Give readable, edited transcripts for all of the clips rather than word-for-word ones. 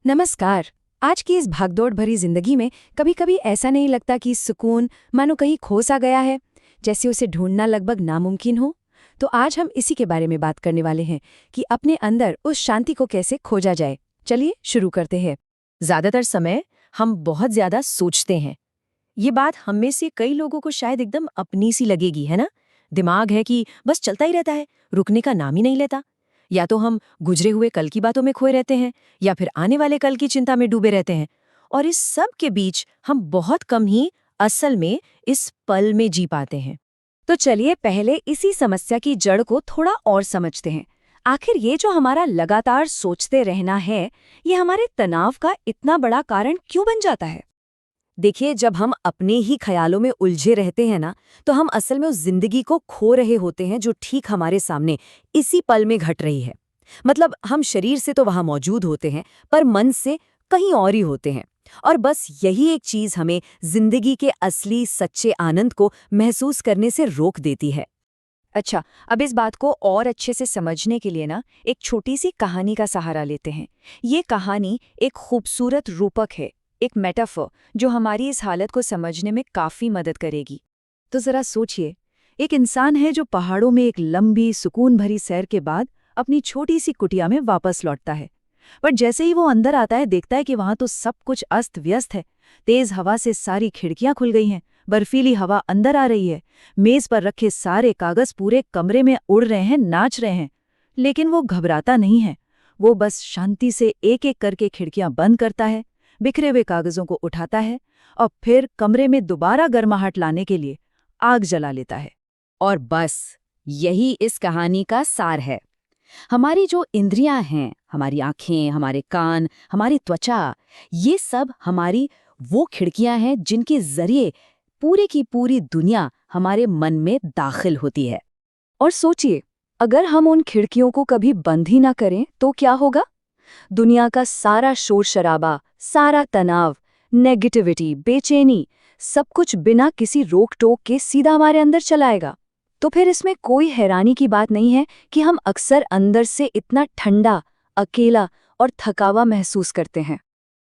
नमस्कार। आज की इस भागदौड़ भरी जिंदगी में कभी कभी ऐसा नहीं लगता कि सुकून मानो कहीं खो सा गया है, जैसे उसे ढूंढना लगभग नामुमकिन हो। तो आज हम इसी के बारे में बात करने वाले हैं कि अपने अंदर उस शांति को कैसे खोजा जाए। चलिए शुरू करते हैं। ज्यादातर समय हम बहुत ज्यादा सोचते हैं। ये बात हम में से कई लोगों को शायद एकदम अपनी सी लगेगी, है ना। दिमाग है कि बस चलता ही रहता है, रुकने का नाम ही नहीं लेता। या तो हम गुजरे हुए कल की बातों में खोए रहते हैं, या फिर आने वाले कल की चिंता में डूबे रहते हैं। और इस सब के बीच हम बहुत कम ही असल में इस पल में जी पाते हैं। तो चलिए पहले इसी समस्या की जड़ को थोड़ा और समझते हैं। आखिर ये जो हमारा लगातार सोचते रहना है, ये हमारे तनाव का इतना बड़ा कारण क्यों बन जाता है? देखिए, जब हम अपने ही ख्यालों में उलझे रहते हैं ना, तो हम असल में उस जिंदगी को खो रहे होते हैं जो ठीक हमारे सामने इसी पल में घट रही है। मतलब हम शरीर से तो वहां मौजूद होते हैं, पर मन से कहीं और ही होते हैं। और बस यही एक चीज हमें जिंदगी के असली सच्चे आनंद को महसूस करने से रोक देती है। अच्छा, अब इस बात को और अच्छे से समझने के लिए ना एक छोटी सी कहानी का सहारा लेते हैं। ये कहानी एक खूबसूरत रूपक है, एक मेटाफर जो हमारी इस हालत को समझने में काफी मदद करेगी। तो जरा सोचिए, एक इंसान है जो पहाड़ों में एक लंबी सुकून भरी सैर के बाद अपनी छोटी सी कुटिया में वापस लौटता है। पर जैसे ही वो अंदर आता है, देखता है कि वहां तो सब कुछ अस्त व्यस्त है। तेज हवा से सारी खिड़कियां खुल गई हैं, बर्फीली हवा अंदर आ रही है। मेज पर रखे सारे कागज पूरे कमरे में उड़ रहे हैं, नाच रहे हैं। लेकिन वो घबराता नहीं है। वो बस शांति से एक एक करके खिड़कियां बंद करता है, बिखरे हुए कागजों को उठाता है और फिर कमरे में दोबारा गर्माहट लाने के लिए आग जला लेता है। और बस यही इस कहानी का सार है। हमारी जो इंद्रियां हैं, हमारी आंखें, हमारे कान, हमारी त्वचा, ये सब हमारी वो खिड़कियां हैं जिनके जरिए पूरी की पूरी दुनिया हमारे मन में दाखिल होती है। और सोचिए, अगर हम उन खिड़कियों को कभी बंद ही ना करें तो क्या होगा? दुनिया का सारा शोर शराबा, सारा तनाव, नेगेटिविटी, बेचैनी, सब कुछ बिना किसी रोक टोक के सीधा हमारे अंदर चलाएगा। तो फिर इसमें कोई हैरानी की बात नहीं है कि हम अक्सर अंदर से इतना ठंडा, अकेला और थकावा महसूस करते हैं।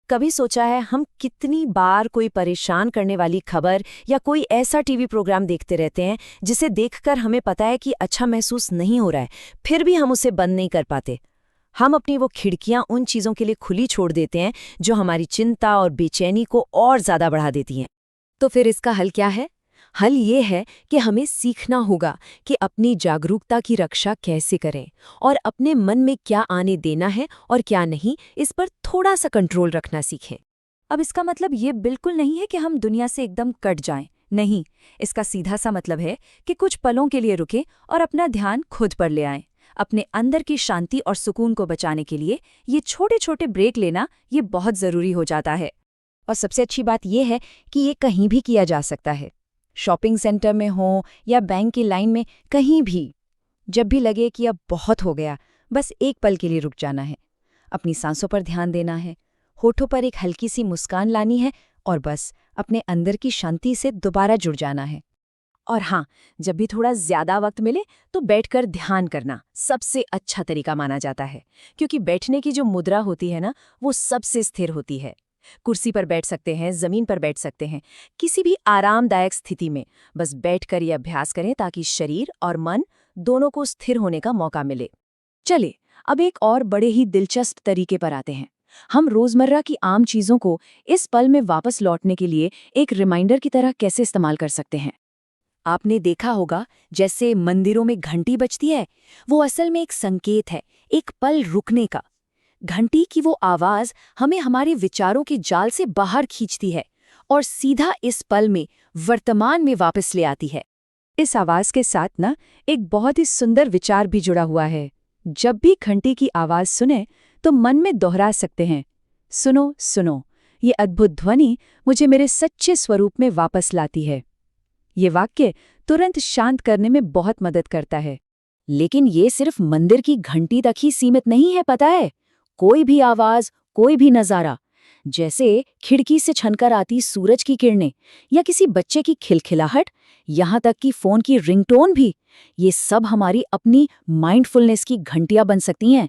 कभी सोचा है हम कितनी बार कोई परेशान करने वाली खबर या कोई ऐसा टीवी प्रोग्राम देखते रहते हैं जिसे देखकर हमें पता है कि अच्छा महसूस नहीं हो रहा है, फिर भी हम उसे बंद नहीं कर पाते। हम अपनी वो खिड़कियां उन चीजों के लिए खुली छोड़ देते हैं जो हमारी चिंता और बेचैनी को और ज्यादा बढ़ा देती हैं। तो फिर इसका हल क्या है? हल ये है कि हमें सीखना होगा कि अपनी जागरूकता की रक्षा कैसे करें और अपने मन में क्या आने देना है और क्या नहीं, इस पर थोड़ा सा कंट्रोल रखना सीखें। अब इसका मतलब ये बिल्कुल नहीं है कि हम दुनिया से एकदम कट जाएं। नहीं, इसका सीधा सा मतलब है कि कुछ पलों के लिए रुकें और अपना ध्यान खुद पर ले आएं। अपने अंदर की शांति और सुकून को बचाने के लिए ये छोटे छोटे ब्रेक लेना ये बहुत ज़रूरी हो जाता है। और सबसे अच्छी बात यह है कि ये कहीं भी किया जा सकता है। शॉपिंग सेंटर में हो या बैंक की लाइन में, कहीं भी। जब भी लगे कि अब बहुत हो गया, बस एक पल के लिए रुक जाना है। अपनी सांसों पर ध्यान देना है, होठों पर एक हल्की सी मुस्कान लानी है और बस अपने अंदर की शांति से दोबारा जुड़ जाना है। और हाँ, जब भी थोड़ा ज्यादा वक्त मिले तो बैठकर ध्यान करना सबसे अच्छा तरीका माना जाता है, क्योंकि बैठने की जो मुद्रा होती है ना, वो सबसे स्थिर होती है। कुर्सी पर बैठ सकते हैं, जमीन पर बैठ सकते हैं, किसी भी आरामदायक स्थिति में बस बैठकर ये अभ्यास करें ताकि शरीर और मन दोनों को स्थिर होने का मौका मिले। चलिए, अब एक और बड़े ही दिलचस्प तरीके पर आते हैं। हम रोजमर्रा की आम चीजों को इस पल में वापस लौटने के लिए एक रिमाइंडर की तरह कैसे इस्तेमाल कर सकते हैं। आपने देखा होगा, जैसे मंदिरों में घंटी बजती है, वो असल में एक संकेत है, एक पल रुकने का। घंटी की वो आवाज हमें हमारे विचारों के जाल से बाहर खींचती है और सीधा इस पल में, वर्तमान में वापस ले आती है। इस आवाज के साथ ना एक बहुत ही सुंदर विचार भी जुड़ा हुआ है। जब भी घंटी की आवाज सुने तो मन में दोहरा सकते हैं, सुनो सुनो, ये अद्भुत ध्वनि मुझे मेरे सच्चे स्वरूप में वापस लाती है। ये वाक्य तुरंत शांत करने में बहुत मदद करता है। लेकिन ये सिर्फ मंदिर की घंटी तक ही सीमित नहीं है, पता है। कोई भी आवाज, कोई भी नजारा, जैसे खिड़की से छनकर आती सूरज की किरणें या किसी बच्चे की खिलखिलाहट, यहाँ तक कि फोन की रिंगटोन भी। ये सब हमारी अपनी माइंडफुलनेस की घंटियां बन सकती हैं।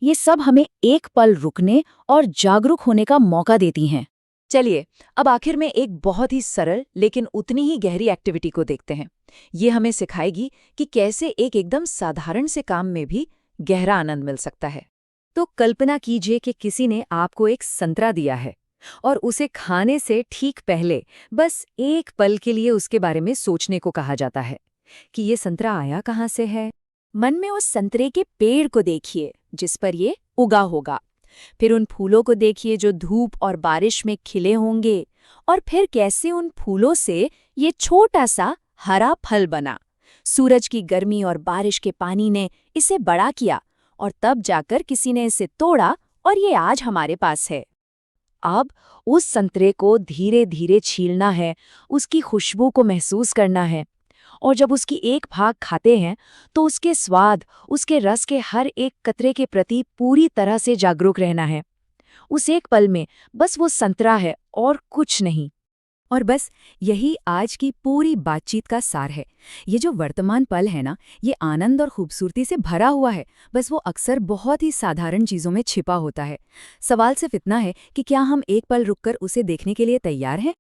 ये सब हमें एक पल रुकने और जागरूक होने का मौका देती हैं। चलिए, अब आखिर में एक बहुत ही सरल लेकिन उतनी ही गहरी एक्टिविटी को देखते हैं। ये हमें सिखाएगी कि कैसे एक एकदम साधारण से काम में भी गहरा आनंद मिल सकता है। तो कल्पना कीजिए कि किसी ने आपको एक संतरा दिया है और उसे खाने से ठीक पहले बस एक पल के लिए उसके बारे में सोचने को कहा जाता है कि ये संतरा आया कहाँ से है। मन में उस संतरे के पेड़ को देखिए जिस पर ये उगा होगा। फिर उन फूलों को देखिए जो धूप और बारिश में खिले होंगे, और फिर कैसे उन फूलों से ये छोटा सा हरा फल बना। सूरज की गर्मी और बारिश के पानी ने इसे बड़ा किया और तब जाकर किसी ने इसे तोड़ा और ये आज हमारे पास है। अब उस संतरे को धीरे धीरे छीलना है, उसकी खुशबू को महसूस करना है, और जब उसकी एक भाग खाते हैं तो उसके स्वाद, उसके रस के हर एक कतरे के प्रति पूरी तरह से जागरूक रहना है। उस एक पल में बस वो संतरा है और कुछ नहीं। और बस यही आज की पूरी बातचीत का सार है। ये जो वर्तमान पल है ना, ये आनंद और खूबसूरती से भरा हुआ है, बस वो अक्सर बहुत ही साधारण चीज़ों में छिपा होता है। सवाल सिर्फ इतना है कि क्या हम एक पल रुककर उसे देखने के लिए तैयार हैं?